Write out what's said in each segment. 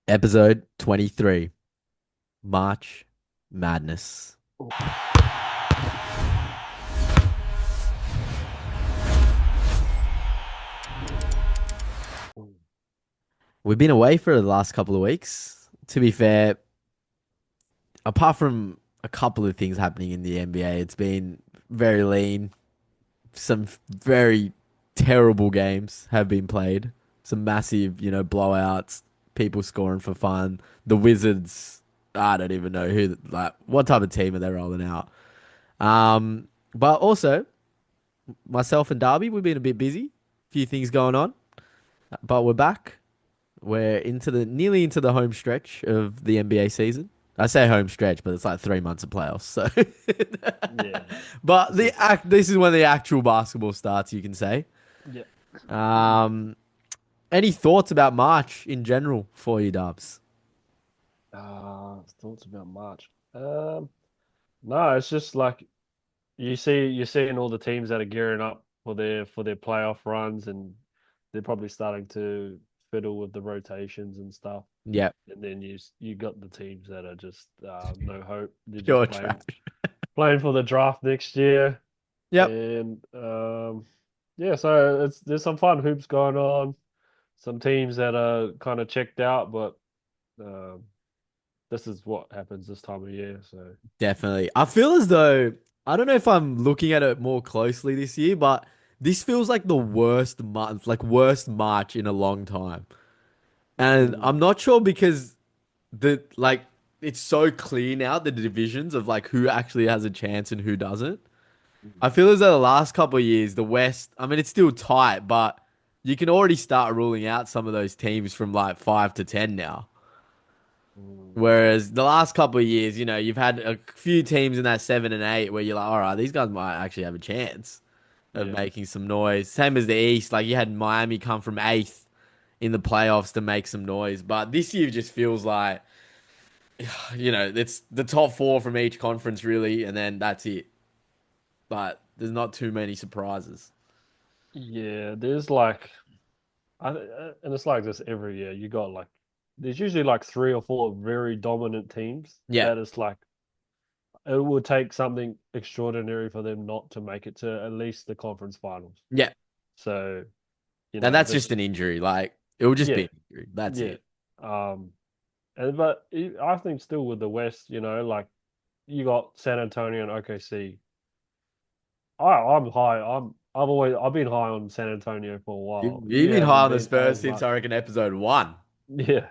Episode 23, March Madness. We've been away for the last couple of weeks. To be fair, apart from a couple of things happening in the NBA, it's been very lean. Some very terrible games have been played. Some massive, blowouts, people scoring for fun. The Wizards, I don't even know what type of team are they rolling out. But also, myself and Darby, we've been a bit busy. Few things going on, but we're back. We're nearly into the home stretch of the NBA season. I say home stretch, but it's like 3 months of playoffs. So, Yeah, but this is this is when the actual basketball starts. You can say. yeah. Um, any thoughts about March in general for you, Dubs? Thoughts about March. No, it's just like you're seeing all the teams that are gearing up for their playoff runs, and they're probably starting to fiddle with the rotations and stuff. Yep, And then you got the teams that are just no hope. They're just pure trash. playing for the draft next year, Yep. and yeah. So there's some fun hoops going on. Some teams that are kind of checked out, but um, this is what happens this time of year. So Definitely. I feel as though I don't know if I'm looking at it more closely this year, but this feels like the worst month, like worst March in a long time. And mm, I'm not sure because the like it's so clear now the divisions of like who actually has a chance and who doesn't. I feel as though the last couple of years, the West, I mean, it's still tight, but you can already start ruling out some of those teams from like 5 to 10 now. mm, Whereas the last couple of years, you've had a few teams in that 7 and 8 where you're like, all right, these guys might actually have a chance of yeah, making some noise. Same as the East, like you had Miami come from eighth in the playoffs to make some noise. But this year just feels like, it's the top four from each conference really, and then that's it. But there's not too many surprises. yeah. There's like and it's like this every year. You got like there's usually like three or four very dominant teams Yeah, that is like it would take something extraordinary for them not to make it to at least the conference finals. yeah. So And if that's it's just an injury. Like it will just be yeah, an injury. That's yeah. it. Um, and but I think still with the West, like you got San Antonio and OKC. I'm high. I've been high on San Antonio for a while. You've You been high haven't on the been Spurs as since much. I reckon episode one. Yeah.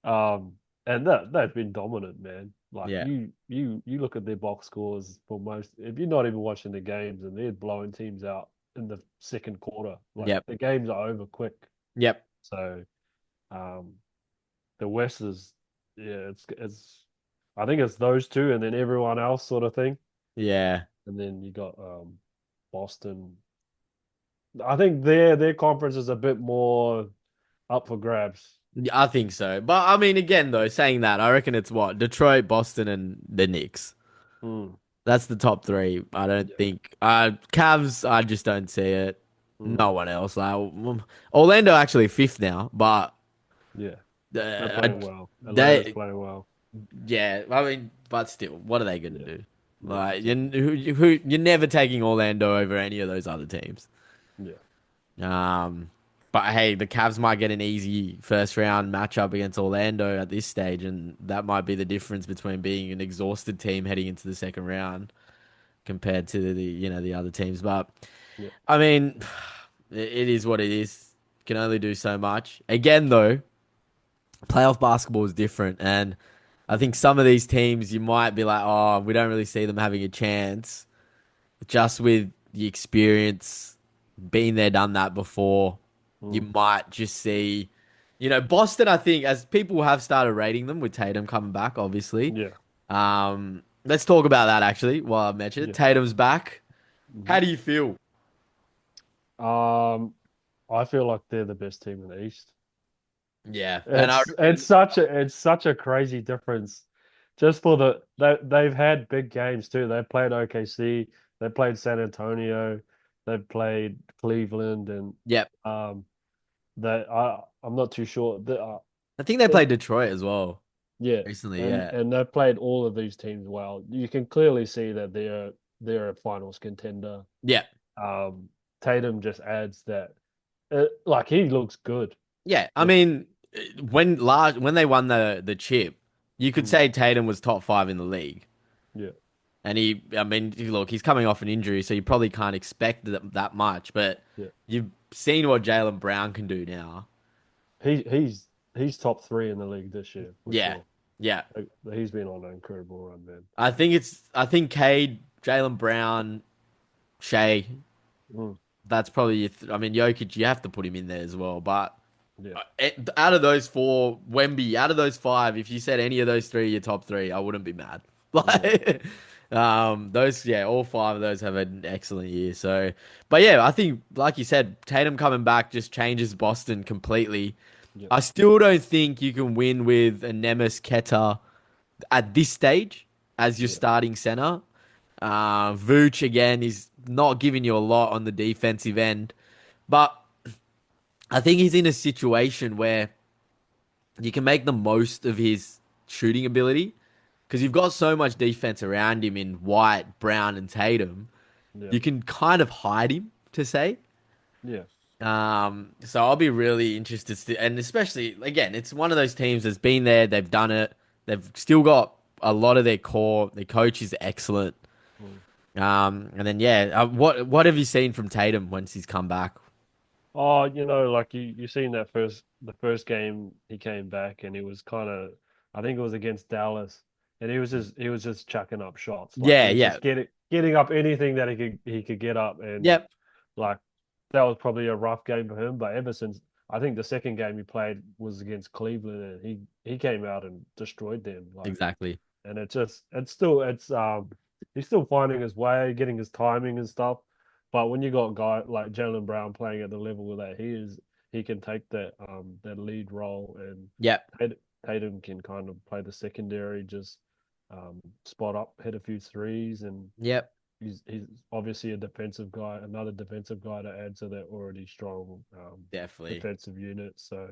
And they've been dominant, man. Like Yeah. you look at their box scores for most if you're not even watching the games and they're blowing teams out in the second quarter. Like Yep. the games are over quick. Yep. So um the West is yeah, it's I think it's those two and then everyone else sort of thing. Yeah. And then you got Boston. I think their conference is a bit more up for grabs. Yeah, I think so. But I mean, again, though, saying that, I reckon it's what? Detroit, Boston, and the Knicks. Mm, That's the top three. I don't yeah. think. Cavs, I just don't see it. No Mm, one else. Like Orlando actually fifth now, but yeah. They're uh, playing well. Atlanta's they, playing well. yeah. I mean, but still, what are they gonna Yeah. do? Yeah, Like, exactly. you're never taking Orlando over any of those other teams. Yeah. Um, but hey, the Cavs might get an easy first round matchup against Orlando at this stage, and that might be the difference between being an exhausted team heading into the second round compared to the other teams. But Yeah. I mean, it is what it is. Can only do so much. Again, though, playoff basketball is different, and I think some of these teams you might be like, oh, we don't really see them having a chance just with the experience, been there, done that before. You Mm, might just see, Boston. I think as people have started rating them with Tatum coming back, obviously. yeah. Let's talk about that actually. While I mention it, Yeah. Tatum's back. Hmm. How do you feel? Um, I feel like they're the best team in the East. Yeah, and I It's reckon, such a crazy difference. Just for they've had big games too. They played OKC, they played San Antonio, they played Cleveland, and yep. um, I'm not too sure. I think they And played Detroit as well yeah, recently. and Yeah. and they've played all of these teams well. You can clearly see that they're a finals contender. Yeah. Um, Tatum just adds that, like he looks good. Yeah. I Like, mean, when they won the chip, you could mm, say Tatum was top five in the league. yeah, And I mean, look, he's coming off an injury, so you probably can't expect that much. But yeah. you've seen what Jalen Brown can do now. He he's top three in the league this year for Yeah. sure. Yeah. Like, he's been on an incredible run, man. I think Cade, Jalen Brown, Shea, Mm, that's probably I mean, Jokic, you have to put him in there as well. But yeah, out of those four, Wemby, out of those five, if you said any of those three, your top three, I wouldn't be mad. yeah, Like, those, yeah, all five of those have an excellent year. So, but yeah, I think, like you said, Tatum coming back just changes Boston completely. yeah, I still don't think you can win with a Nemes Keta at this stage as your yeah, starting center. Vooch again is not giving you a lot on the defensive end, but I think he's in a situation where you can make the most of his shooting ability because you've got so much defense around him in White, Brown, and Tatum. yeah, You can kind of hide him to say. yeah, So I'll be really interested, and especially again, it's one of those teams that's been there, they've done it, they've still got a lot of their core. Their coach is excellent. mm. And then yeah, what have you seen from Tatum once he's come back? Oh, like you seen that the first game he came back and he was kind of, I think it was against Dallas, and he was just chucking up shots. Like he Yeah, was yeah, just getting up anything that he could get up, and yep, like that was probably a rough game for him. But ever since I think the second game he played was against Cleveland, and he came out and destroyed them. Like, exactly. and it's he's still finding his way, getting his timing and stuff. But when you got a guy like Jalen Brown playing at the level that he is, he can take that lead role, and Yep, Tatum can kind of play the secondary, just spot up, hit a few threes, and yep, he's obviously a defensive guy, another defensive guy to add to that already strong definitely. defensive unit. So,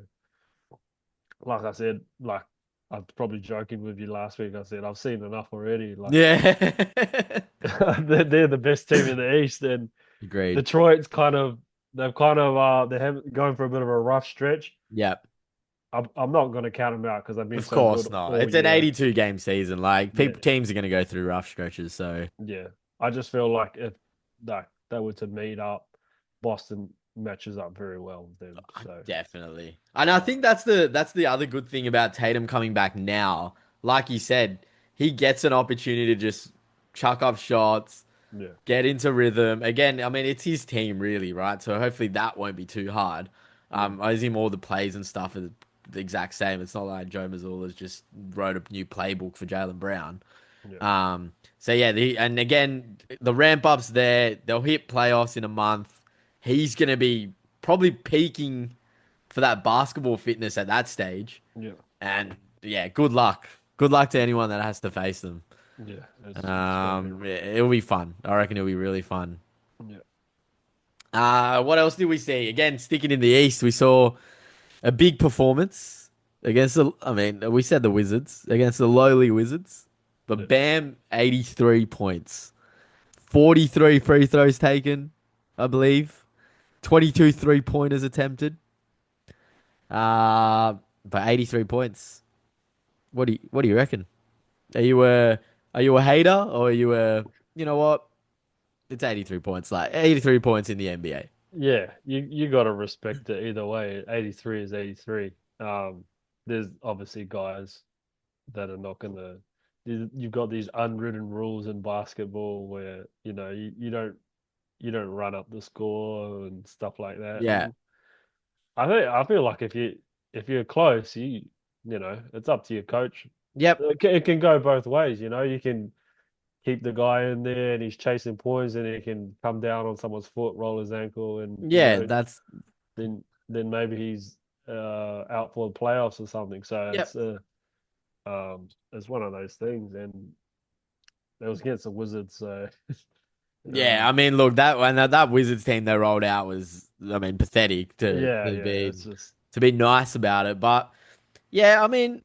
like I said, like I was probably joking with you last week. I said I've seen enough already. Like Yeah. they're the best team in the East, and Agreed. Detroit's they're going for a bit of a rough stretch. Yep. I'm not going to count them out because they've been Of so course good not. all It's an year. 82 game season. Like Yeah, people teams are going to go through rough stretches, so yeah. I just feel like if like they were to meet up, Boston matches up very well with them. So definitely. And I think that's the other good thing about Tatum coming back now. Like you said, he gets an opportunity to just chuck up shots, yeah, get into rhythm. Again, I mean, it's his team really, right? So hopefully that won't be too hard. yeah, I assume all the plays and stuff are the exact same. It's not like Joe Mazzulla's just wrote a new playbook for Jalen Brown. yeah, So yeah, and again, the ramp up's there. They'll hit playoffs in a month. He's gonna be probably peaking for that basketball fitness at that stage. yeah, And yeah, good luck. Good luck to anyone that has to face them. yeah. It's going to be It'll be fun. I reckon it'll be really fun. yeah, What else did we see? Again, sticking in the East, we saw a big performance against the. I mean, we said the Wizards against the lowly Wizards, yeah, but Bam, 83 points, 43 free throws taken, I believe, 22 3-pointers attempted. Uh, but 83 points. What do you reckon? Are you a are you a hater or are you a you know what? It's 83 points, like 83 points in the NBA. yeah. You got to respect it either way. 83 is 83. There's obviously guys that are not going to. You've got these unwritten rules in basketball where you don't run up the score and stuff like that. Yeah. And I feel like if you're close, it's up to your coach. Yep. It can go both ways. You can keep the guy in there and he's chasing points, and he can come down on someone's foot, roll his ankle, and Yeah, that's then maybe he's out for the playoffs or something. So yep. it's one of those things, and it was against the Wizards, so Yeah, um, I mean, look, that Wizards team they rolled out was, I mean, pathetic to yeah, to yeah, be it's just to be nice about it. But Yeah, I mean,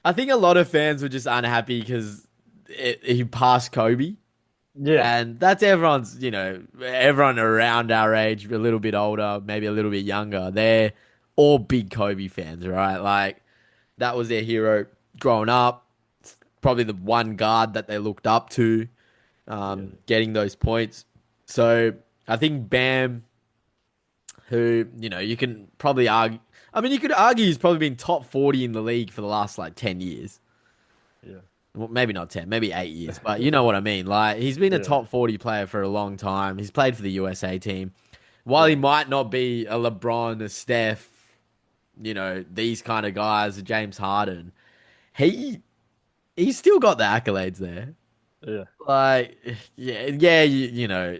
I think a lot of fans were just unhappy because he passed Kobe. Yeah, And that's everyone's, everyone around our age, a little bit older, maybe a little bit younger. They're all big Kobe fans, right? Like, that was their hero growing up. It's probably the one guard that they looked up to, yeah, getting those points. So I think Bam, who, you can probably argue, I mean, you could argue he's probably been top 40 in the league for the last like 10 years. yeah, Well, maybe not 10, maybe 8 years, but you know what I mean. Like, he's been a yeah, top 40 player for a long time. He's played for the USA team. While he yeah, might not be a LeBron, a Steph, these kind of guys, a James Harden, he he's still got the accolades there. yeah. Like, yeah, yeah,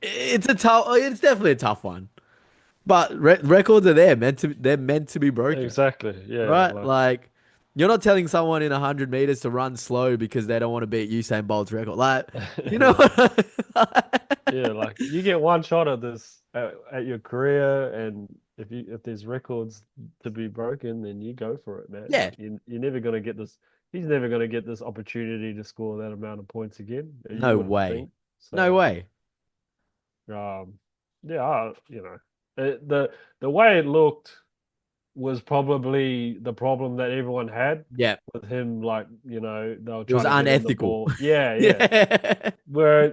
it's definitely a tough one. But records are there, they're meant to be broken, Exactly. Yeah, right? Like, you're not telling someone in 100 meters to run slow because they don't want to beat Usain Bolt's record. Like, you know yeah, what? yeah. Like you get one shot at this at your career, and if there's records to be broken, then you go for it, man. Yeah, Like you're never gonna get this. He's never gonna get this opportunity to score that amount of points again. You no wouldn't way, think. no So, way. yeah, the way it looked was probably the problem that everyone had Yeah, with him. Like, they were it was trying to get him the unethical. ball. Yeah, yeah. Yeah, Where,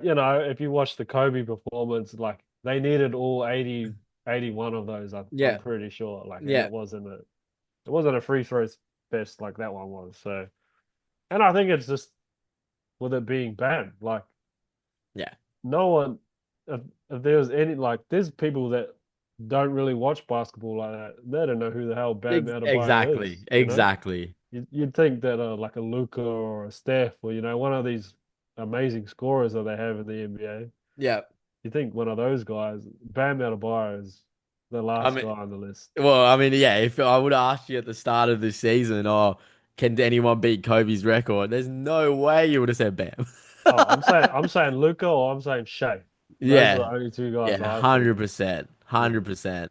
if you watch the Kobe performance, like they needed all 81 of those, I'm yeah, pretty sure. Like, and yeah, it wasn't a free throw fest like that one was. So, and I think it's just with it being banned, like yeah. no one, if, if there's any, like, there's people that don't really watch basketball like that. They don't know who the hell Bam Adebayo Exactly, is. exactly. You'd think that like a Luca or a Steph or one of these amazing scorers that they have in the NBA. Yeah. You think one of those guys, Bam Adebayo, is the I last mean, guy on the list. well, I mean, yeah, if I would have asked you at the start of the season, oh, can anyone beat Kobe's record? There's no way you would have said Bam. Oh, I'm saying Luca or I'm saying Shea. Those are Yeah, the only two guys yeah, I think. 100%, Yeah, 100%.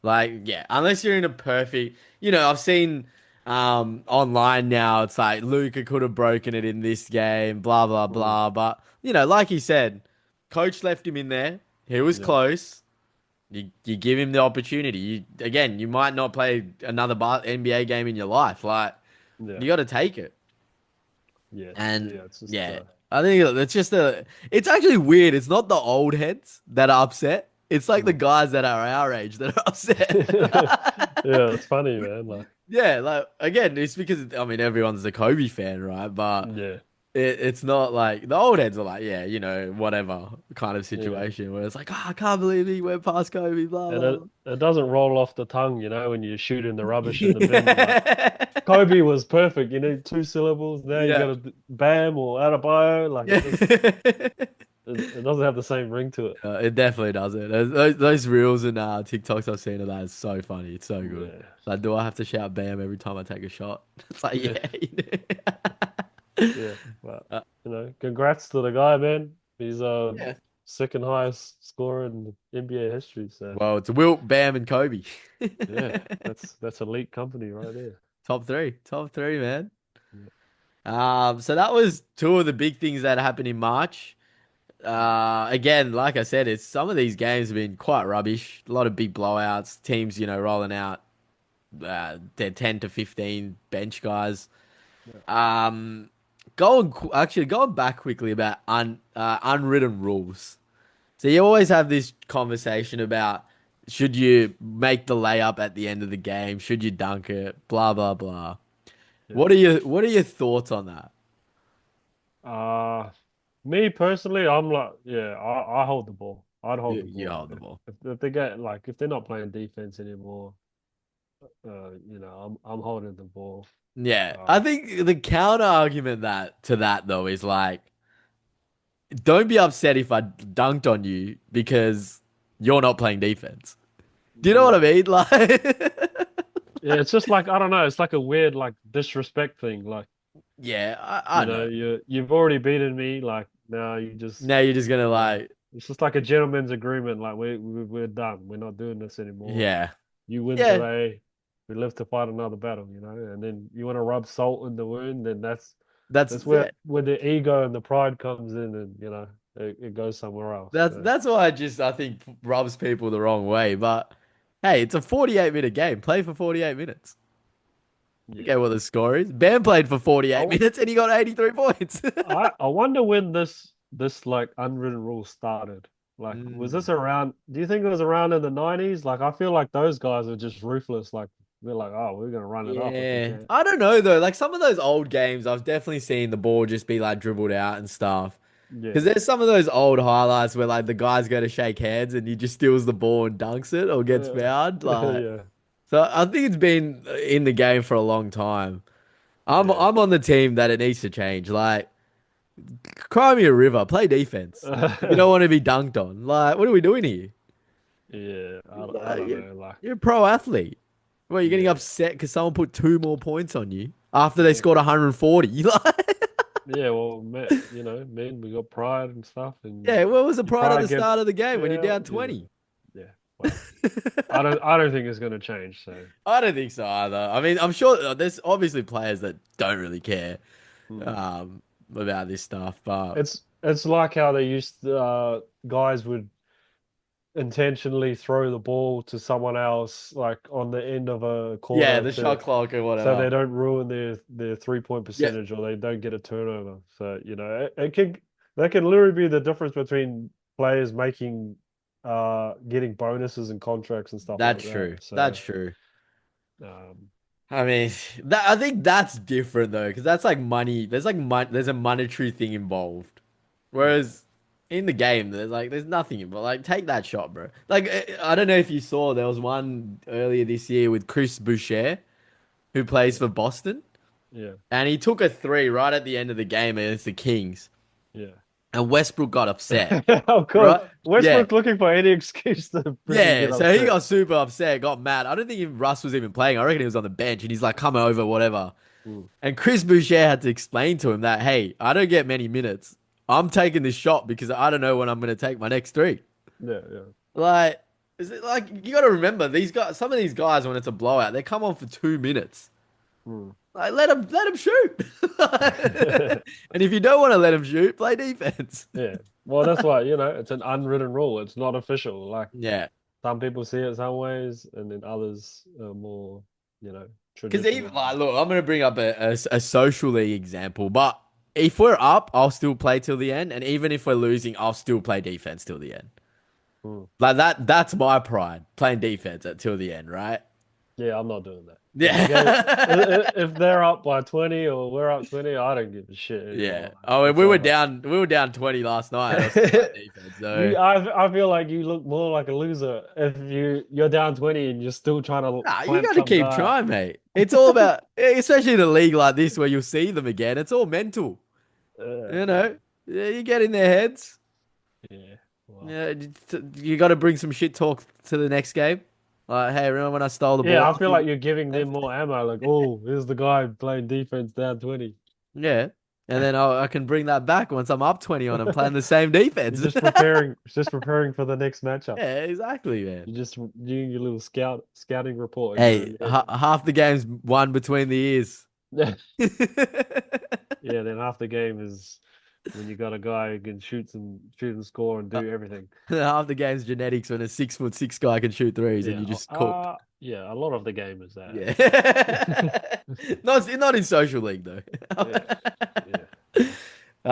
Like, yeah, unless you're in a perfect, I've seen online now, it's like Luca could have broken it in this game, blah blah mm, blah. But like you said, coach left him in there. He was yeah, close. You give him the opportunity. You might not play another NBA game in your life. Like, yeah, you got to take it. yeah, And yeah. It's just yeah, I think it's actually weird. It's not the old heads that are upset. It's like the mm. guys that are our age that are upset. Yeah, it's funny, man. Like, Yeah, like, again, it's because I mean everyone's a Kobe fan, right? But yeah, it's not like the old heads are like, yeah, whatever kind of yeah. situation where it's like, oh, I can't believe he went past Kobe, blah And blah it doesn't roll off the tongue, when you're shooting the rubbish in the bin. Like blah. Kobe was perfect. You need two syllables. Now you Yeah. got a Bam or Adebayo. Like Yeah. it doesn't have the same ring to it. It definitely doesn't. Those reels and TikToks I've seen of that is so funny. It's so good. Yeah, Like, do I have to shout "Bam" every time I take a shot? It's like, yeah, yeah. yeah. But Uh, congrats to the guy, man. He's yeah. second highest scorer in NBA history. So Well, it's Wilt, Bam, and Kobe. yeah, that's elite company right there. Top three, man. Yeah. So that was two of the big things that happened in March. Again, like I said, it's some of these games have been quite rubbish. A lot of big blowouts. Teams, rolling out their 10 to 15 bench guys. Yeah. Um, going back quickly about unwritten rules. So you always have this conversation about should you make the layup at the end of the game? Should you dunk it? Blah blah blah. Yeah. What are your thoughts on that? Uh, Me personally, I'm like, yeah, I hold the ball. I'd hold the You ball. hold the ball. If they get like if they're not playing defense anymore, I'm holding the ball. Yeah, I Uh, think the counter argument that to that though is like, don't be upset if I dunked on you because you're not playing defense. Do you know what I yeah, mean? Like, yeah. It's just like I don't know. It's like a weird like disrespect thing. Like yeah, I know. you've already beaten me. Like now you just Now you're just gonna uh, like, it's just like a gentleman's agreement. Like we're done. We're not doing this anymore. yeah, You win yeah, today. we live to fight another battle, and then you want to rub salt in the wound, then That's that's yeah, where the ego and the pride comes in, and it goes somewhere else. So that's why I think rubs people the wrong way. But hey, it's a 48-minute game. Play for 48 minutes. Okay, yeah, what the score is. Bam played for I, 48 w- minutes and he got 83 points. I wonder when this like unwritten rule started. Like, was Mm. this around? Do you think it was around in the 90s? Like, I feel like those guys are just ruthless. Like, they're like, oh, we're gonna run it up if we Yeah. can. I don't know though. Like some of those old games, I've definitely seen the ball just be like dribbled out and stuff. Because Yeah, there's some of those old highlights where like the guys go to shake hands and he just steals the ball and dunks it or gets fouled. Like, yeah, so I think it's been in the game for a long time. yeah. I'm on the team that it needs to change. Like, cry me a river, play defense. If you don't want to be dunked on, like, what are we doing here? Yeah, I Like, don't know. Like, you're a pro athlete. Well, you're getting yeah, upset because someone put two more points on you after they yeah, scored 140. Like, yeah. Well, man, we got pride and stuff, and yeah, where was the your pride at pride the gets, start of the game when you're yeah, down 20? yeah. Well, I don't think it's gonna change. So, I don't think so either. I mean, I'm sure there's obviously players that don't really care hmm. um, about this stuff, but It's like how they used guys would intentionally throw the ball to someone else, like on the end of a yeah, quarter, the to shot clock or so they whatever. don't ruin their 3 point Yeah, percentage or they don't get a turnover. So, it can that can literally be the difference between players making getting bonuses and contracts and stuff like that's that. true. So That's true. um I mean, I think that's different though, because that's like money. There's like there's a monetary thing involved. yeah, Whereas in the game, there's nothing involved. Like take that shot, bro. Like I don't know if you saw there was one earlier this year with Chris Boucher, who plays yeah, for Boston, yeah, and he took a three right at the end of the game against the Kings, yeah. and Westbrook got upset, Of course, right? Yeah. Westbrook's looking for any excuse to freaking Yeah, get so he upset. got super upset, got mad. I don't think even Russ was even playing. I reckon he was on the bench, and he's like, "Come over, whatever." Mm. And Chris Boucher had to explain to him that, hey, I don't get many minutes. I'm taking this shot because I don't know when I'm going to take my next three. Yeah, yeah. Like, is it like you got to remember these guys? Some of these guys, when it's a blowout, they come on for 2 minutes. Mm. Like, let them shoot. And if you don't want to let them shoot, play defense. Yeah. Well, that's why, it's an unwritten rule. It's not official. Like, Yeah, some people see it some ways, and then others are more, because even traditional. like, look, I'm going to bring up a social league example, but if we're up, I'll still play till the end, and even if we're losing, I'll still play defense till the end. Mm. Like that's my pride, playing defense at till the end, right? Yeah, I'm not doing that. If the game, Yeah. if they're up by 20 or we're up 20, I don't give a shit Yeah. anymore. Oh, and It's over. we were down 20 last night and I was still playing defense. So I feel like you look more like a loser if you're down 20 and you're still trying to nah, you clamp gotta some keep guy. trying, mate. It's all about especially in a league like this where you'll see them again, it's all mental. You Yeah, know? Yeah, you get in their heads. yeah. Well, Yeah, you gotta bring some shit talk to the next game. Like, hey, remember when I stole the ball yeah, I off feel you? like you're giving them more ammo. Like, oh, here's the guy playing defense down 20. Yeah. And then I can bring that back once I'm up 20 on them playing the same defense. Just preparing for the next matchup. Yeah, exactly, man. You're just doing your little scouting report in Hey, your head. half the game's won between the ears. Yeah, yeah. Then half the game is when you got a guy who can shoot and score and Uh, do everything. Half the game's genetics when a 6'6" guy can shoot threes and Yeah, you just cooked. yeah. A lot of the game is that. Yeah. Not in social league though. Yeah, yeah.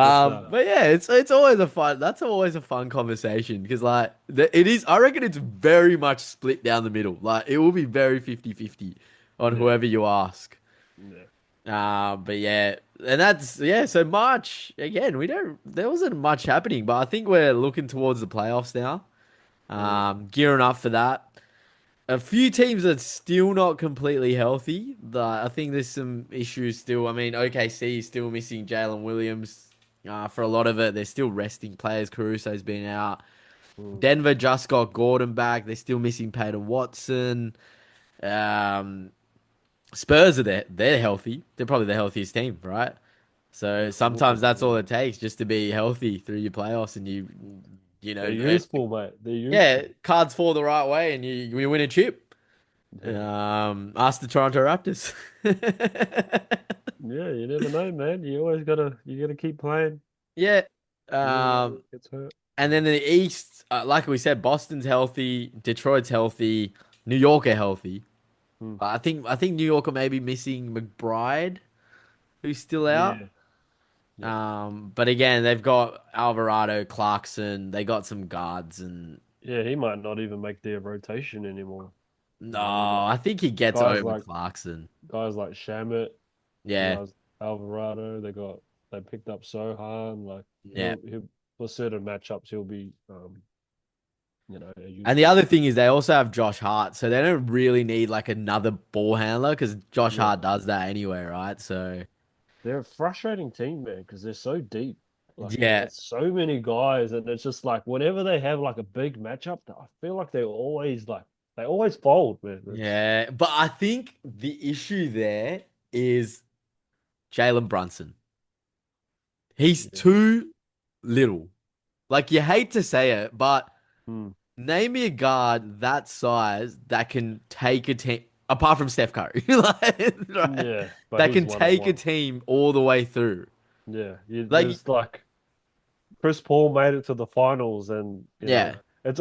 Just But yeah, it's always a fun. That's always a fun conversation because like it is. I reckon it's very much split down the middle. Like it will be very 50-50 on yeah, whoever you ask. yeah. But yeah, and that's yeah. So March again, we don't. There wasn't much happening, but I think we're looking towards the playoffs now. Mm, Gearing up for that. A few teams are still not completely healthy. I think there's some issues still. I mean, OKC is still missing Jalen Williams. For a lot of it, they're still resting players. Caruso's been out. mm. Denver just got Gordon back. They're still missing Peyton Watson. Um, Spurs are there. They're healthy. They're probably the healthiest team, right? So sometimes that's all it takes just to be healthy through your playoffs, and you know, They're useful, mate. They're yeah, useful. cards fall the right way, and you win a chip. Yeah. Ask the Toronto Raptors. Yeah, you never know, man. You gotta keep playing. Yeah. You never know Um, who gets hurt. and then in the East, like we said, Boston's healthy, Detroit's healthy, New York are healthy. Hmm. I think New York are maybe missing McBride, who's still out. Yeah, yeah, But again, they've got Alvarado, Clarkson. They got some guards, and yeah. He might not even make their rotation anymore. no, You know, you got I think he gets guys over like Clarkson. guys like Shamit, Yeah, guys Alvarado. They picked up Sohan. Like yeah. he'll for certain matchups he'll be And the useful. other thing is they also have Josh Hart, so they don't really need like another ball handler because Josh Yeah, Hart does that anyway, right? So they're a frustrating team, man, because they're so deep. Like they yeah, got so many guys, and it's just like whenever they have like a big matchup, I feel like they always fold, man. It's yeah. But I think the issue there is Jalen Brunson. He's yeah. too little. Like you hate to say it, but Hmm. name me a guard that size that can take a team, apart from Steph Curry, like, right? Yeah, but That he's can one on take a one. team all the way through. Yeah, Like, there's like Chris Paul made it to the finals, and yeah, it's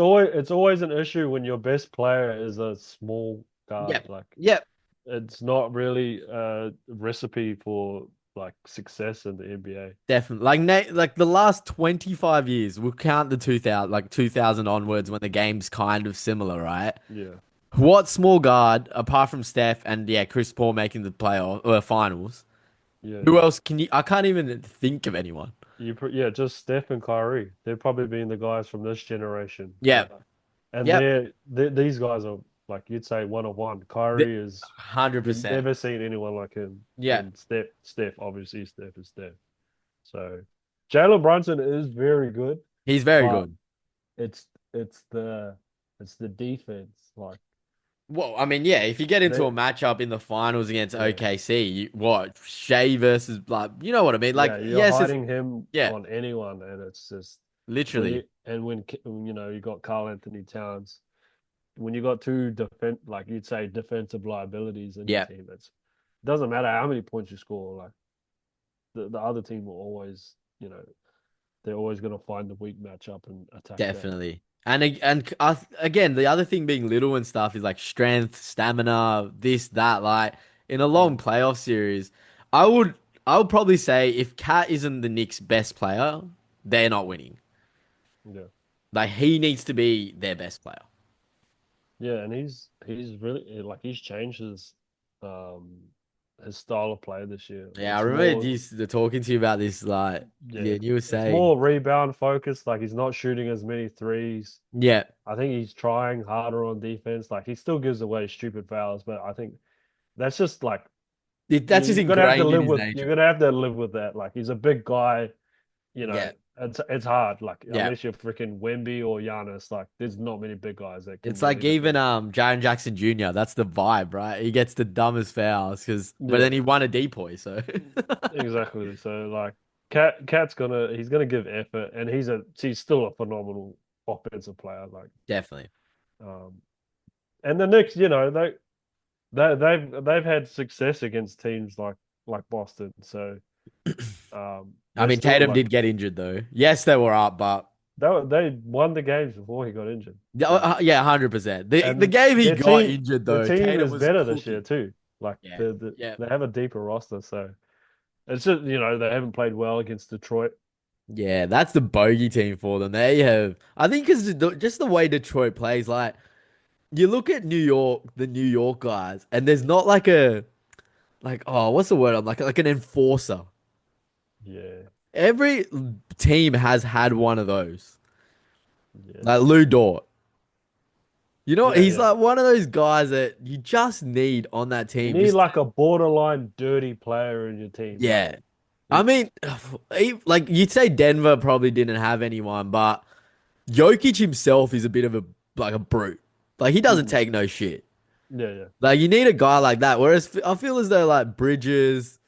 always an issue when your best player is a small yep, guard. Like yep, it's not really a recipe for like success in the NBA. definitely. Like the last 25 years, we'll count the 2000, like 2000 onwards when the game's kind of similar, right? Yeah, What small guard, apart from Steph and yeah, Chris Paul making the playoff or finals? yeah, Who yeah. else can you? I can't even think of anyone. Yeah, just Steph and Kyrie. They've probably been the guys from this generation. Yeah, And yep, these guys are like you'd say one on one. one Kyrie is hundred you've percent. never seen anyone like him. Yeah, And Steph, obviously Steph is Steph. So Jalen Brunson is very good, he's very but good. it's it's the it's the defense. Like Well, I mean, yeah, if you get into they a matchup in the finals against yeah. OKC, what Shea versus like, you know what I mean? Like, Yeah, you're yes, it's hiding him yeah, on anyone, and it's just literally when you got Carl Anthony Towns, when you got two like you'd say defensive liabilities in your yeah, team, it doesn't matter how many points you score. Like the other team will always, they're always going to find the weak matchup and attack that. definitely. Again, the other thing being little and stuff is like strength, stamina, this, that. Like in a long Mm, playoff series, I would I would probably say if Cat isn't the Knicks' best player, they're not winning. yeah, Like he needs to be their best player. yeah, and he's really like he's changed um his style of play this year. Yeah, I It's remember more you talking to you about this. Like, yeah, yeah, you were it's saying, more rebound focused. Like he's not shooting as many threes. yeah, I think he's trying harder on defense. Like he still gives away stupid fouls, but I think that's just like that's just ingrained in his you're nature. gonna have to live with that. Like he's a big guy, Yeah, it's hard. Like yeah. unless you're freaking Wemby or Giannis, like there's not many big guys that can It's really like even defend. Jaren Jackson Jr. That's the vibe, right? He gets the dumbest fouls but Yeah, then he won a depoy, so exactly. So like Cat's he's gonna give effort, and he's still a phenomenal offensive player. Like definitely. um, and the Knicks, they've had success against teams like Boston. So I they're mean, still Tatum like did get injured though. Yes, they were up, but they won the games before he got injured. yeah, So yeah, 100%. The and game he got injured their though, team Tatum is was better this year cooking. too. Like Yeah, yeah, they have a deeper roster, so it's just they haven't played well against Detroit. yeah. That's the bogey team for them. They have, I think, because just the way Detroit plays, like you look at New York, the New York guys, and there's not like oh, what's the word? I'm like an enforcer. Yeah, Every team has had one of those. yeah, Like Lou Dort. You know, yeah, he's yeah. like one of those guys that you just need on that You team. need Just like a borderline dirty player in your team. Like yeah. I he, mean, like you'd say Denver probably didn't have anyone, but Jokic himself is a bit of a brute. Like he doesn't mm, take no shit. yeah, yeah. Like you need a guy like that. Whereas I feel as though like Bridges,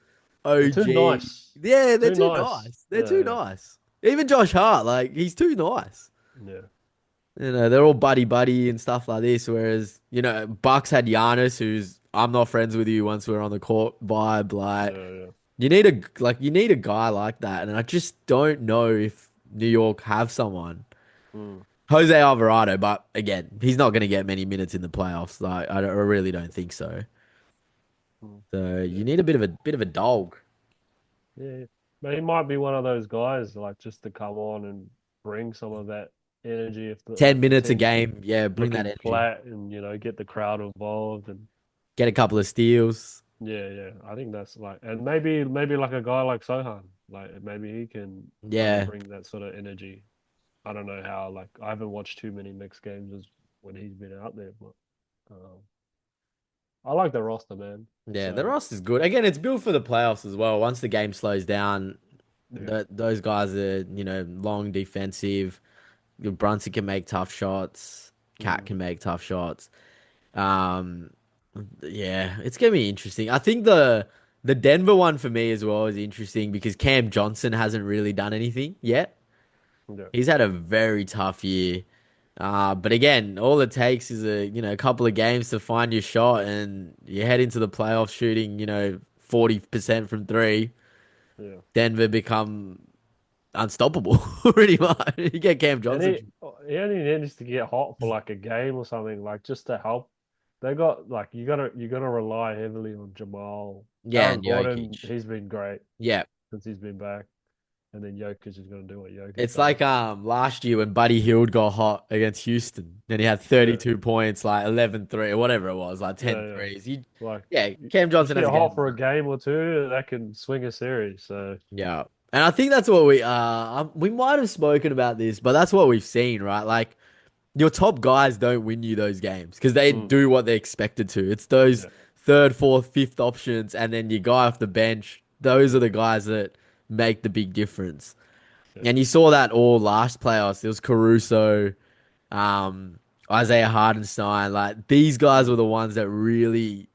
They're too OG, nice, yeah, they're too too nice. nice. They're too Yeah, nice. Even Josh Hart, like he's too nice. yeah, yeah. they're all buddy buddy and stuff like this. Whereas, Bucks had Giannis, who's I'm not friends with you once we're on the court vibe. Like Yeah, yeah. you need a guy like that, and I just don't know if New York have someone. Mm, Jose Alvarado, but again, he's not going to get many minutes in the playoffs. Like I really don't think so. mm. So Yeah, you need a bit of a dog. yeah. But he might be one of those guys, like just to come on and bring some of that energy if the 10 minutes a team's game, yeah, bring that looking energy. flat and get the crowd involved and Get a couple of steals. yeah, yeah. I think that's like and maybe like a guy like Sohan, like maybe he can kind of Yeah, bring that sort of energy. I don't know how, like I haven't watched too many mixed games as when he's been out there, but I like the roster, man. yeah, the So roster's good. Again, it's built for the playoffs as well. Once the game slows down, yeah. those guys are, long defensive. Brunson can make tough shots. Cat Mm, can make tough shots. Um, yeah, it's gonna be interesting. I think the Denver one for me as well is interesting because Cam Johnson hasn't really done anything yet. yeah. He's had a very tough year. But again, all it takes is a couple of games to find your shot, and you head into the playoffs shooting 40% from three. Yeah. Denver become unstoppable pretty much. You get Cam And Johnson. he only needs to get hot for like a game or something, like just to help. They got like you gotta rely heavily on Jamal. Yeah, Aaron and Gordon, Jokic. he's been great Yeah. since he's been back. And then Jokic is gonna do what Jokic It's does. like last year when Buddy Hield got hot against Houston and he had Yeah. 32 points, like 11 3 or whatever it was, like Yeah, 10 yeah. threes. Like Yeah, you Cam just Johnson get has a hot game. for a game or two, that can swing a series. So Yeah. And I think that's what we might have spoken about this, but that's what we've seen, right? Like your top guys don't win you those games because they mm, do what they're expected to. It's those yeah, third, fourth, fifth options, and then your guy off the bench. Those are the guys that make the big difference. yeah, And you saw that all last playoffs. It was Caruso, um, Isaiah Hardenstein. Like these guys mm, were the ones that really,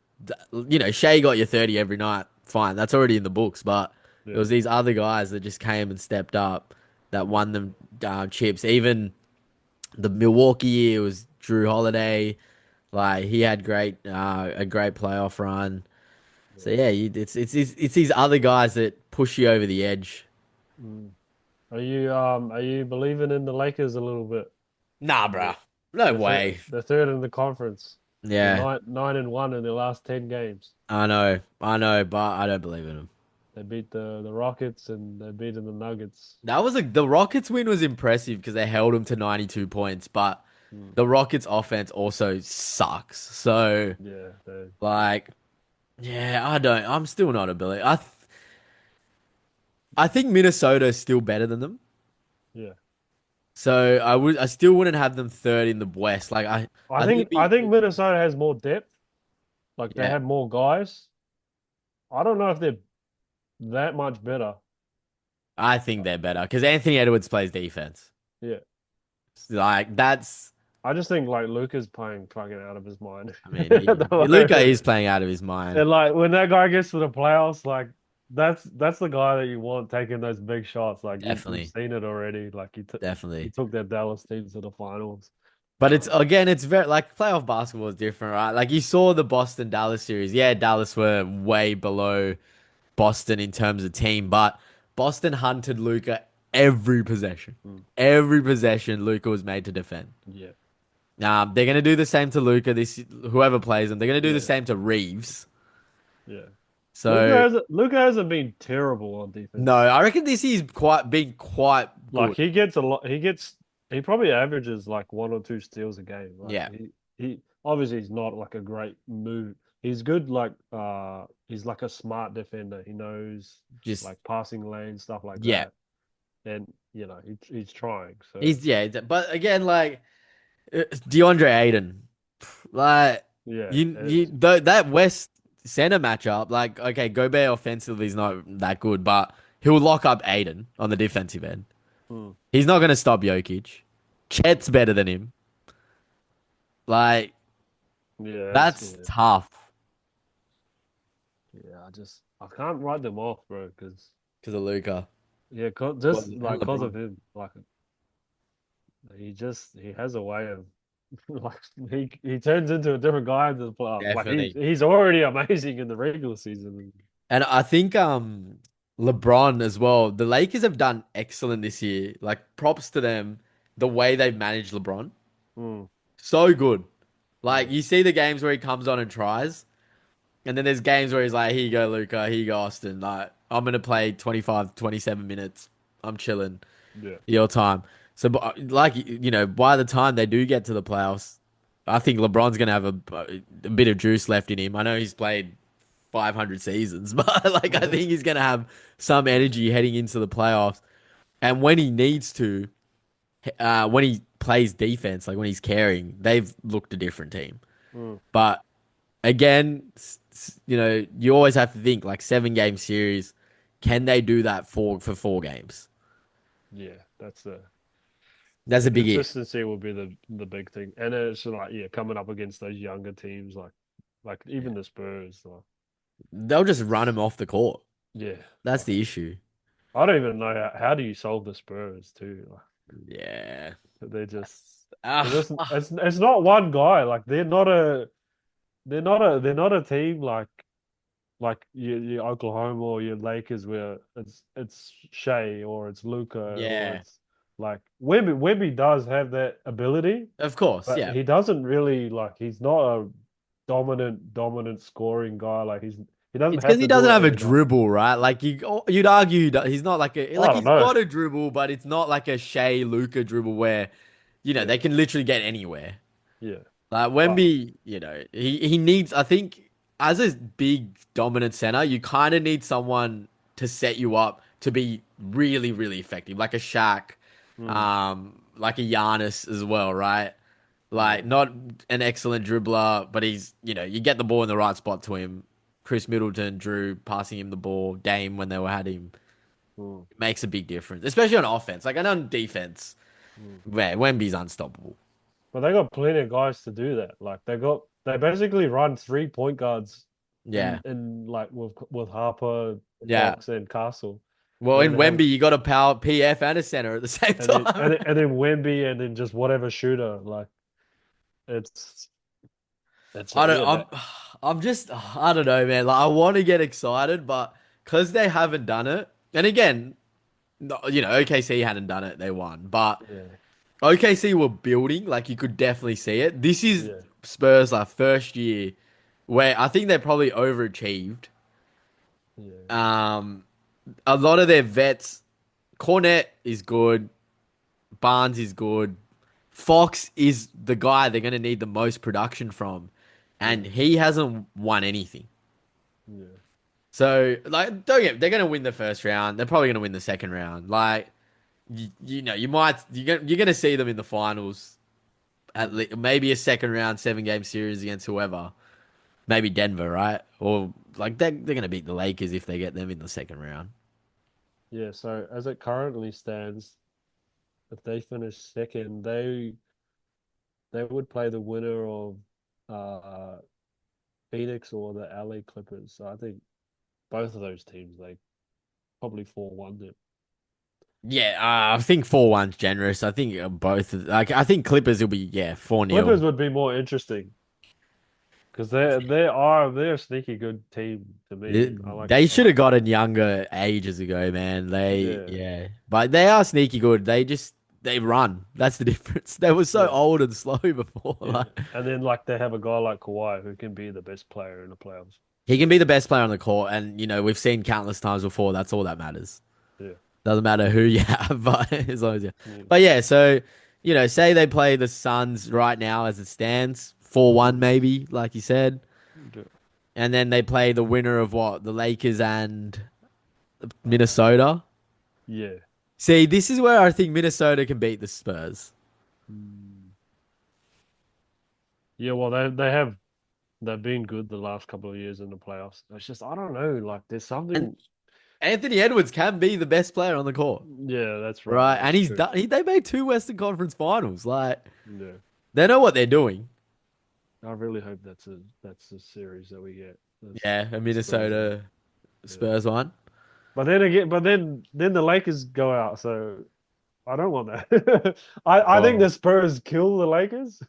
Shea got you 30 every night. Fine, that's already in the books. But it yeah. was these other guys that just came and stepped up that won them chips. Even the Milwaukee year was Drew Holiday. Like he had a great playoff run. So Yeah. yeah, it's these other guys that push you over the edge. Mm. Are you believing in the Lakers a little bit? Nah, The bruh. No the third way. the third in the conference. They're Yeah, nine and one in their last 10 games. I know, but I don't believe in him. They beat the Rockets and they beat the Nuggets. That was the Rockets win was impressive because they held them to 92 points, but Mm. the Rockets offense also sucks. So Yeah, like, yeah, I'm still not a believer. I think Minnesota is still better than them. yeah. So I still wouldn't have them third in the West. Like I I think think it'd I be think Minnesota has more depth. Like they yeah. have more guys. I don't know if they're that much better. I think they're better because Anthony Edwards plays defense. Yeah. Like that's I just think like Luca's playing fucking out of his mind. I mean, Luka is playing out of his mind. And like when that guy gets to the playoffs, like that's the guy that you want taking those big shots. Like you've Definitely, seen it already. Like he definitely. took that Dallas team to the finals. But it's Um, again, it's very like playoff basketball is different, right? Like you saw the Boston Dallas series. Yeah, Dallas were way below Boston in terms of team, but Boston hunted Luka every possession. mm, Every possession, Luka was made to defend. yeah, They're gonna do the same to Luka. This whoever plays them, they're gonna do the yeah, same to Reeves. yeah. So Luca hasn't been terrible on no, defense. I reckon this is quite been quite Like good. he gets a lot. He probably averages like one or two steals a game. Like Yeah, he obviously he's not like a great move. He's good he's like a smart defender. He knows just like passing lane stuff like yeah. that. And he's trying. So He's yeah, but again, like DeAndre Ayton, like yeah, that West center matchup, like okay, Gobert offensively is not that good, but he'll lock up Ayton on the defensive end. mm, He's not gonna stop Jokic. Chet's better than him. Like yeah, that's tough yeah. I can't write them off, bro. Because because of Luca yeah, and just like cause LeBron. of him. Like he has a way of like he turns into a different guy in the playoffs. Like Definitely. he's already amazing in the regular season. And I think LeBron as well. The Lakers have done excellent this year. Like props to them, the way they've managed LeBron. Mm, So good. Like yeah, you see the games where he comes on and tries, and then there's games where he's like, "Here you go, Luca. Here you go, Austin. Like I'm gonna play 25, 27 minutes. I'm chilling. yeah. Your time." So, like by the time they do get to the playoffs, I think LeBron's gonna have a bit of juice left in him. I know he's played 500 seasons, but like I think he's gonna have some energy heading into the playoffs. And when he needs to, when he plays defense, like when he's carrying, they've looked a different team. Mm, But again, you always have to think like 7 game series. Can they do that for 4 games? yeah, that's That's the a big if. consistency will be the big thing, and it's like yeah, coming up against those younger teams like Yeah. even the Spurs, like They'll just run it's him off the court. yeah, That's like the issue. I don't even know how do you solve the Spurs too. Like Yeah. they're just Ah, it's not one guy. Like they're not a team like your Oklahoma or your Lakers where it's Shea or it's Luca or yeah. it's like Webby does have that ability, Of course. but Yeah. he doesn't really like he's not a dominant scoring guy. Like he doesn't It's because have he to do doesn't it have a every night. dribble, right? Like you'd argue he's not like I don't he's know. got a dribble, but it's not like a Shea Luca dribble where Yeah, they can literally get anywhere. yeah. Like But Wemby, he needs. I think as a big dominant center, you kind of need someone to set you up to be really, really effective, like a Shaq, mm, like a Giannis as well, right? yeah, Like not an excellent dribbler, but you get the ball in the right spot to him. Chris Middleton, Drew passing him the ball, Dame when they were had him mm, makes a big difference, especially on offense. Like I know on defense, mm. where Wemby's unstoppable. But they got plenty of guys to do that. Like they basically run three point guards Yeah, in like with Harper, yeah. Fox, and Castle. Well, And in then they have Wemby, you got a power PF and a center at the same time. and then Wemby and then just whatever shooter. Like it's I don't. yeah that I'm just. I don't know, man. Like I want to get excited, but because they haven't done it, and again, OKC hadn't done it, they won. But yeah OKC were building, like you could definitely see it. This is yeah Spurs' like first year where I think they probably overachieved. yeah Um, a lot of their vets, Cornet is good, Barnes is good, Fox is the guy they're gonna need the most production from, and mm, he hasn't won anything. yeah So like, don't get they're gonna win the first round. They're probably gonna win the second round. Like, you're gonna see them in the finals at mm, maybe a second round 7 game series against whoever. Maybe Denver, right? Or like they're gonna beat the Lakers if they get them in the second round. yeah. So as it currently stands, if they finish second, they would play the winner of uh Phoenix or the LA Clippers. So I think both of those teams they probably 4-1 them. Yeah, I think 4-1's generous. I think both. Like I think Clippers will be 4-0. Clippers would be more interesting because they're a sneaky good team to me. They I should have like gotten younger ages ago, man. yeah But they are sneaky good. They run. That's the difference. They were so yeah old and slow before. yeah, Like and then like they have a guy like Kawhi who can be the best player in the playoffs. he can be the best player on the court, and we've seen countless times before. That's all that matters. Yeah Doesn't matter who you have, but as long as you. yeah But yeah, so say they play the Suns right now as it stands, 4-1 mm, maybe, like you said, yeah. and then they play the winner of what the Lakers and Minnesota. Yeah. See, this is where I think Minnesota can beat the Spurs. Mm. Yeah, well, they've been good the last couple of years in the playoffs. It's just I don't know, like there's And something. Anthony Edwards can be the best player on the court, Yeah, that's right. right? And That's he's true. done. They made 2 Western Conference Finals. Like Yeah, they know what they're doing. I really hope that's a series that we get. That's Yeah, a Spurs and Minnesota yeah. Spurs one. But then again, then the Lakers go out, so I don't want that. I think the Oh, Spurs kill the Lakers.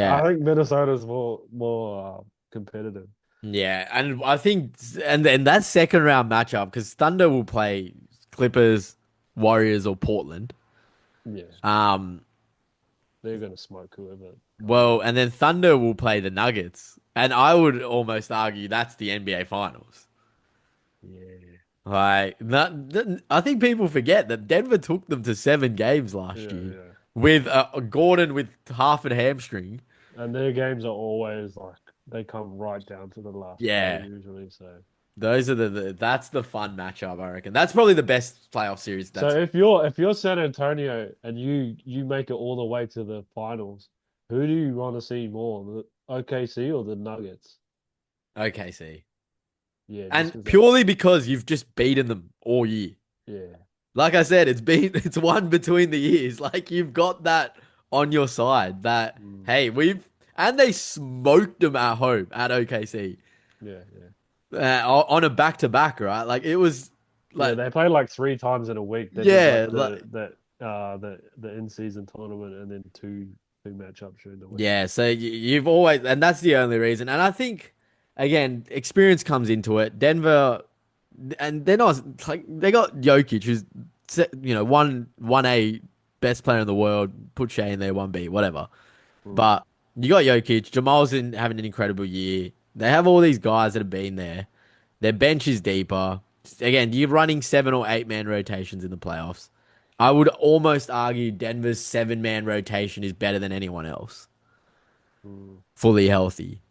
I yeah. think Minnesota's more competitive. Yeah, and I think and then that second round matchup because Thunder will play Clippers, Warriors, or Portland. Yeah, Um, they're gonna smoke whoever comes well, out. and then Thunder will play the Nuggets, and I would almost argue that's the NBA Finals. Yeah, Like, I think people forget that Denver took them to 7 games last yeah, year yeah. with Gordon with half a hamstring. And their games are always like they come right down to the last play Yeah, usually. So, those are that's the fun matchup, I reckon. That's probably the best playoff series. so That's if you're San Antonio and you make it all the way to the finals, who do you want to see more, the OKC or the Nuggets? OKC. Yeah, just And because that. purely because you've just beaten them all year. Yeah. Like I said, it's one between the years. Like you've got that on your side that Mm. hey, and they smoked them at home at OKC Yeah, yeah. on a back to back, right? Like it was Yeah, like they play like 3 times in a week. They did yeah, like the in season tournament and then two matchups during the week. yeah. So you've always and that's the only reason. And I think again, experience comes into it. Denver and they're not like they got Jokic, who's one A best player in the world. Put Shea in there, 1B, whatever. Mm. But you got Jokic, Jamal's having an incredible year. They have all these guys that have been there. Their bench is deeper. Again, you're running 7 or 8 man rotations in the playoffs. I would almost argue Denver's 7 man rotation is better than anyone else, Mm. fully healthy.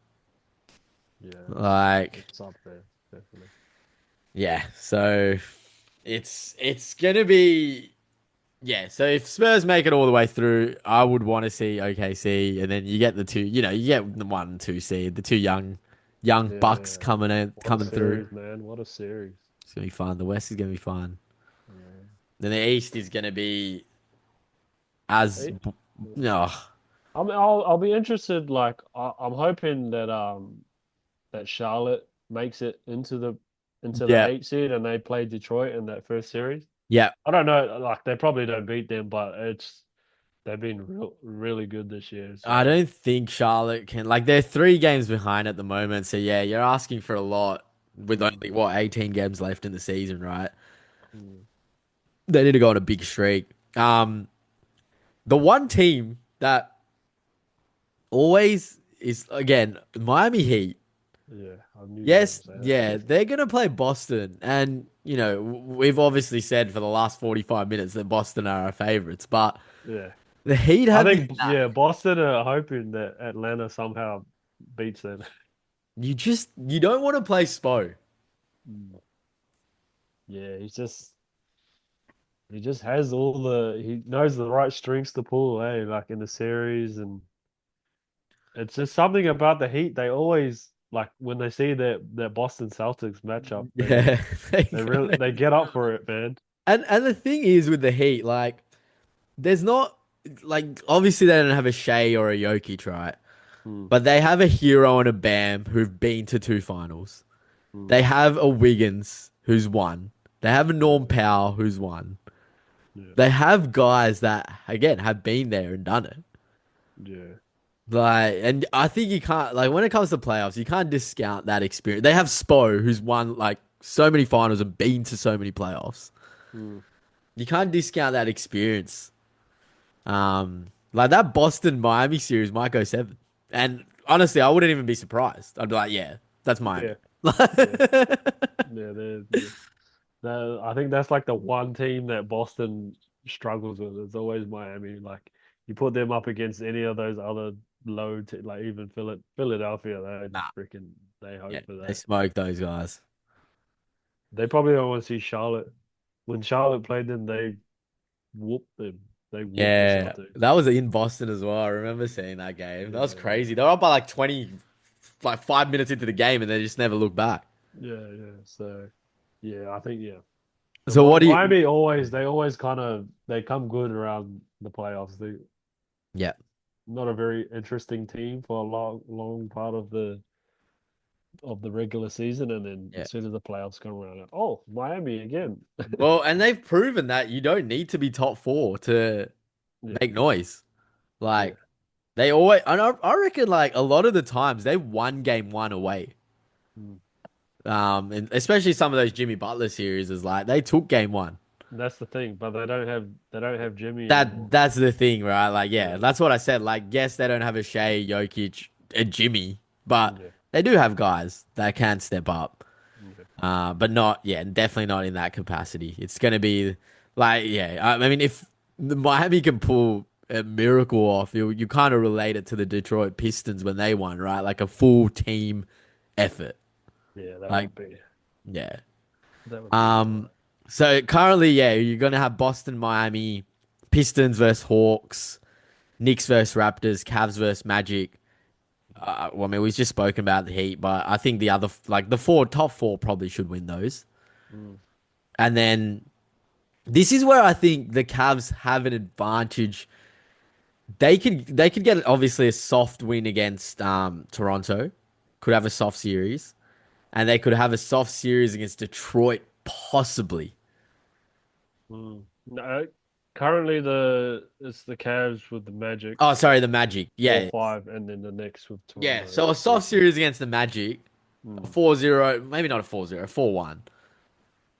Yeah, Like, it's up there, definitely. yeah. So it's gonna be yeah. So if Spurs make it all the way through, I would want to see OKC, and then you get the two. You get the 1 and 2 seed, the two young Bucks Yeah. What a coming through. series, man. What a series. It's gonna be fun. The West is gonna be fun. Yeah. Then the East is gonna be as It, no. I'll be interested. Like I'm hoping that Charlotte makes it into the Yeah, 8 seed and they play Detroit in that first series. yeah. I don't know. Like they probably don't beat them, but they've been really good this year. I So don't think Charlotte can. Like they're 3 games behind at the moment. So yeah, you're asking for a lot with mm, only what 18 games left in the season, right? mm, They need to go on a big streak. The one team that always is again Miami Heat. yeah, I knew you were gonna Yes, say yeah, that. they're gonna play Boston, and we've obviously said for the last 45 minutes that Boston are our favorites, but Yeah, the Heat I have this think knack. yeah, Boston are hoping that Atlanta somehow beats them. You don't want to play Spo. Mm. Yeah, he just has all he knows the right strings to pull, like in the series, and it's just something about the Heat. They always like when they see that Boston Celtics matchup, they Yeah, they really they get up for it, man. and the thing is with the Heat, like, there's not like obviously they don't have a Shea or a Jokic, right? Mm, But they have a Hero and a Bam who've been to 2 finals. mm, They have a Wiggins who's won. They have a Norm yeah, Powell who's won. yeah, They have guys that again have been there and done it. yeah, Like, and I think you can't like when it comes to playoffs, you can't discount that experience. They have Spo who's won like so many finals and been to so many playoffs. mm, You can't discount that experience. Like that Boston Miami series might go 7. And honestly, I wouldn't even be surprised. I'd be like, yeah, that's Miami. yeah, yeah, yeah. I think that's like the one team that Boston struggles with. It's always Miami. Like you put them up against any of those other like even Philadelphia, they Nah, just freaking they yeah, hope for they that. smoke those guys. They probably don't want to see Charlotte. When Charlotte played them, they whooped them. They whooped the Yeah, Celtics. that was in Boston as well. I remember seeing that game. That was Yeah, crazy. They were up by like 20, like 5 minutes into the game, and they just never looked back. yeah, yeah. So yeah, I think yeah. The So what do you? Miami always kind of they come good around the playoffs. They Yeah, not a very interesting team for a long part of the of the regular season, and then Yeah. as soon as the playoffs come around, oh, Miami again. Well, and they've proven that you don't need to be top four to Yeah, make noise. yeah. Like they always, and I reckon like a lot of the times they won game one away. Mm. And especially some of those Jimmy Butler series is like they took game one. That's the thing, but they don't have Jimmy anymore. That's the thing, right? Like, yeah, Yeah, that's what I said. Like, yes, they don't have a Shea, Jokic, and Jimmy, but yeah, they do have guys that can step up. yeah. But not, yeah, definitely not in that capacity. It's gonna be like, yeah, I mean, if the Miami can pull a miracle off, you kind of relate it to the Detroit Pistons when they won, right? Like a full team effort. Yeah, that Like, would be yeah. that would be Um, so currently, yeah, you're gonna have Boston, Miami, Pistons versus Hawks, Knicks versus Raptors, Cavs versus Magic. Well, I mean, we've just spoken about the Heat, but I think the other, like the top four, probably should win those. mm, And then this is where I think the Cavs have an advantage. They could get obviously a soft win against Toronto, could have a soft series, and they could have a soft series against Detroit, possibly. No, currently it's the Cavs with the Magic Oh, sorry, the Magic. four Yeah, five, and then the Knicks with yeah. Toronto So a three soft two. series against the Magic, a Mm. 4-0, maybe not a 4-0, 4-1.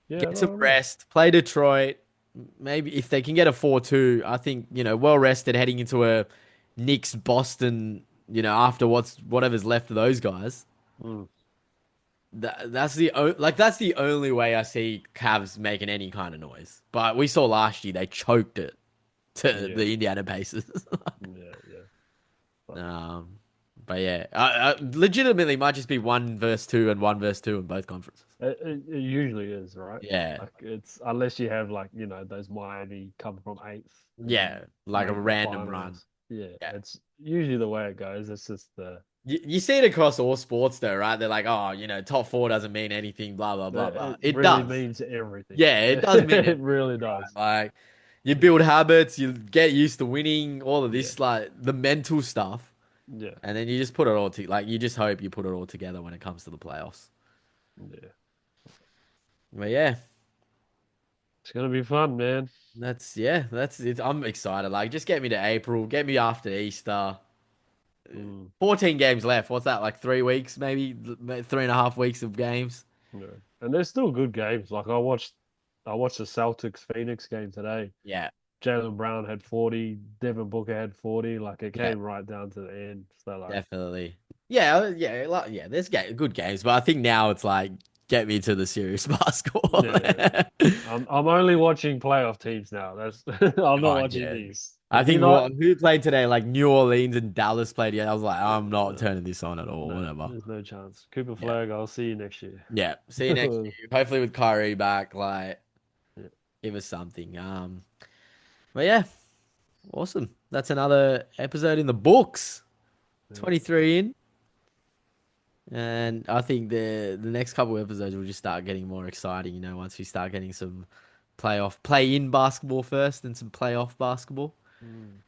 Yeah, Get some no, no. rest, play Detroit. Maybe if they can get a 4-2, I think, well rested heading into a Knicks Boston, after whatever's left of those guys. Mm. That's the only way I see Cavs making any kind of noise. But we saw last year they choked it to Yeah, the Indiana Pacers. yeah, yeah. But um, but yeah, legitimately might just be one versus two and one versus two in both conferences. it usually is, right? Yeah, Like it's unless you have like those Miami come from eighth and then yeah, like a make the random run. finals. Yeah, Yeah. it's usually the way it goes. It's just the You see it across all sports though, right? They're like, oh, top four doesn't mean anything, blah, blah, blah, blah. it It really does. means everything. Yeah, it does mean It it, really right? does. Like, you Yeah, build habits, you get used to winning, all of yeah, this, like the mental stuff, yeah, and then you just put it all to like you just hope you put it all together when it comes to the playoffs. yeah. But yeah, It's gonna be fun, man. that's it. I'm excited. Like, just get me to April, get me after Easter. Mm, 14 games left. What's that? Like 3 weeks, maybe 3.5 weeks of games. yeah. And there's still good games. Like I watched the Celtics Phoenix game today. Yeah, Jalen Brown had 40, Devin Booker had 40. Like it yeah. came right down to the end. So like, Definitely. Yeah, yeah, yeah. There's good games, but I think now it's like get me to the serious basketball. yeah, I'm only watching playoff teams now. That's I'm not God, watching yeah. these. I If you think not, who played today? Like New Orleans and Dallas played. Yeah, I was like, I'm not no, turning this on at all. no, Whatever. there's no chance. Cooper Yeah, Flag, I'll see you next year. yeah. See you next year. Hopefully with Kyrie back, like Yeah, give us something. But yeah, awesome. That's another episode in the books. yeah. 23 in. And I think the next couple of episodes will just start getting more exciting, once we start getting some play in basketball first and some playoff basketball. Mm.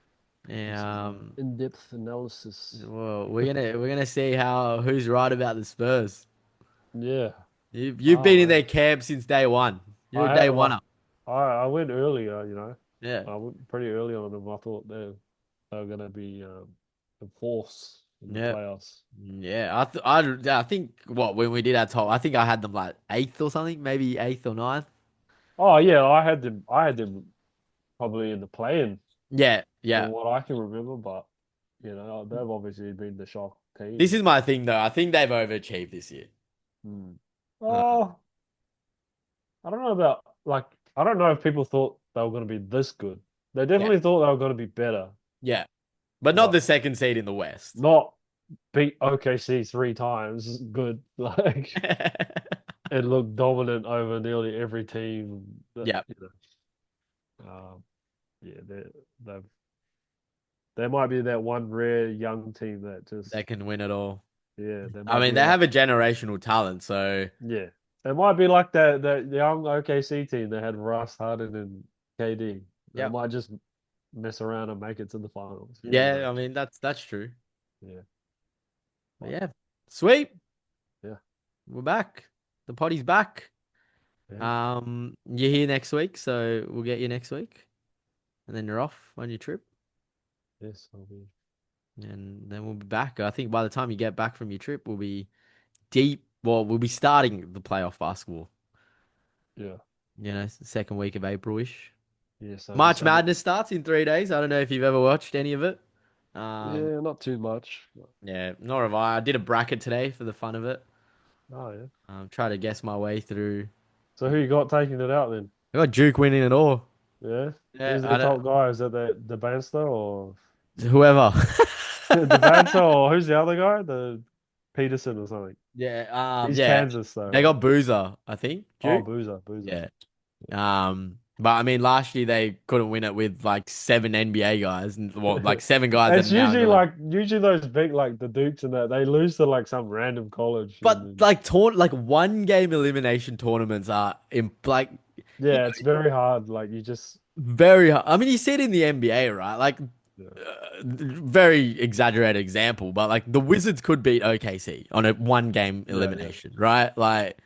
Do some Um, in-depth analysis. well, we're gonna see who's right about the Spurs. Yeah. You've Oh been in their man. camp since day one. You're a I day have. one up. I went earlier. Yeah, I went pretty early on them. I thought they were going to be a force in the yeah, playoffs. yeah. I think what when we did our top, I think I had them like eighth or something, maybe eighth or ninth. Oh yeah, I had them. I had them probably in the play-in Yeah, yeah. from what I can remember. But they've obviously been the shock This team. is my thing though. I think they've overachieved this year. Hmm. Uh, Oh, I don't know about like I don't know if people thought they were going to be this good. They yeah, definitely thought they were going to be better, yeah. But not but the second seed in the West. not beat OKC three times. Good, like and look dominant over nearly every team. That, Yeah, yeah, they've they might be that one rare young team that they just can win it all. they I might mean, be they like have a generational talent, so yeah, they might be like that young OKC team that had Russ Harden and KD. They yeah, might just mess around and make it to the finals. You never yeah. know. I mean, that's true. Yeah, But but yeah, sweet. yeah. We're back. The potty's back. Yeah. You're here next week, so we'll get you next week, and then you're off on your trip, Yes, I'll be. and then we'll be back. I think by the time you get back from your trip, we'll be deep. Well, we'll be starting the playoff basketball. Yeah. Second week of April-ish. Yes, March Madness starts in 3 days. I don't know if you've ever watched any of it. Um, yeah, not too much. yeah, nor have I. I did a bracket today for the fun of it. Oh yeah. Try to guess my way through. So who you got taking it out then? I got Duke winning it all. Yeah. Yeah, Who's I their don't. top guy? Is that the Banster or Whoever. the Banster or who's the other guy? The Peterson or something. Yeah. He's Yeah. Kansas though, They right? got Boozer, I think. Oh, Duke. Boozer. Yeah. But I mean, last year they couldn't win it with like seven NBA guys and well, like seven guys that are It's now in usually the league. like those big like the Dukes and that they lose to like some random college But and like like one game elimination tournaments are like you yeah, know, it's very hard. Like you just very hard. I mean, you see it in the NBA, right? Like yeah, very exaggerated example, but like the Wizards could beat OKC on a one game yeah. elimination, right? Like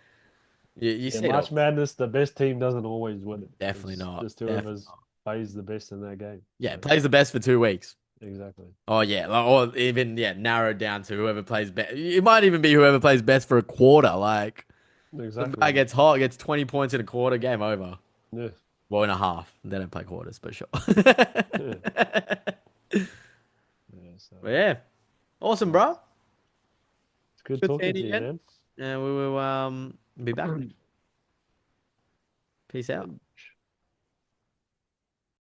you Yeah, see it March all. Madness, the best team doesn't always win it. Definitely It's not. just Definitely whoever's not. plays the best in that game. Yeah, So plays the best for 2 weeks. exactly. Oh yeah, or even narrowed down to whoever plays best. It might even be whoever plays best for a quarter. Like the Exactly, guy mate. gets hot, gets 20 points in a quarter, game over. Yeah. Well, in a half. They don't play quarters, but sure. Yeah. Yeah, so But yeah, awesome, nice. bro. It's good Good talking seeing to you you, again, man. and we will be back. Peace out.